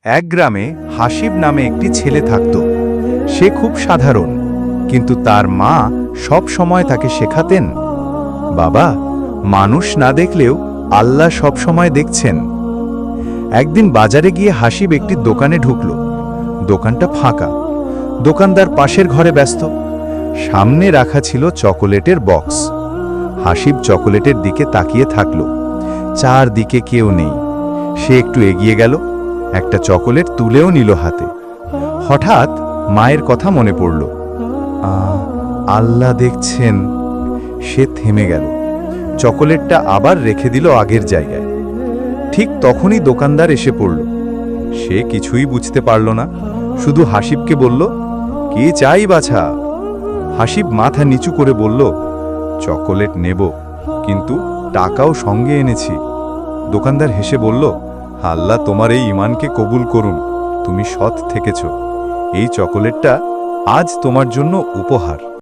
এক গ্রামে হাসিব নামে একটি ছেলে থাকত। সে খুব সাধারণ, কিন্তু তার মা সব সময় তাকে শেখাতেন, বাবা, মানুষ না দেখলেও আল্লাহ সব সময় দেখছেন। একদিন বাজারে গিয়ে হাসিব একটি দোকানে ঢুকল। দোকানটা ফাঁকা। দোকানদার পাশের ঘরে ব্যস্ত। সামনে রাখা ছিল চকোলেটের বক্স। হাসিব চকোলেটের দিকে তাকিয়ে থাকল। চারদিকে কেউ নেই। সে একটু এগিয়ে গেল, একটা চকোলেট তুলেও নিল হাতে। হঠাৎ মায়ের কথা মনে পড়ল। আল্লাহ দেখছেন। সে থেমে গেল। চকোলেটটা আবার রেখে দিল আগের জায়গায়। ঠিক তখনই দোকানদার এসে পড়ল। সে কিছুই বুঝতে পারল না, শুধু হাসিবকে বলল, কি চাই বাছা? হাসিব মাথা নিচু করে বলল, চকোলেট নেব, কিন্তু টাকাও সঙ্গে এনেছি। দোকানদার হেসে বলল, আল্লাহ তোমার এই ঈমানকে কবুল করুন, তুমি সৎ থেকেছ। এই চকোলেটটা আজ তোমার জন্য উপহার।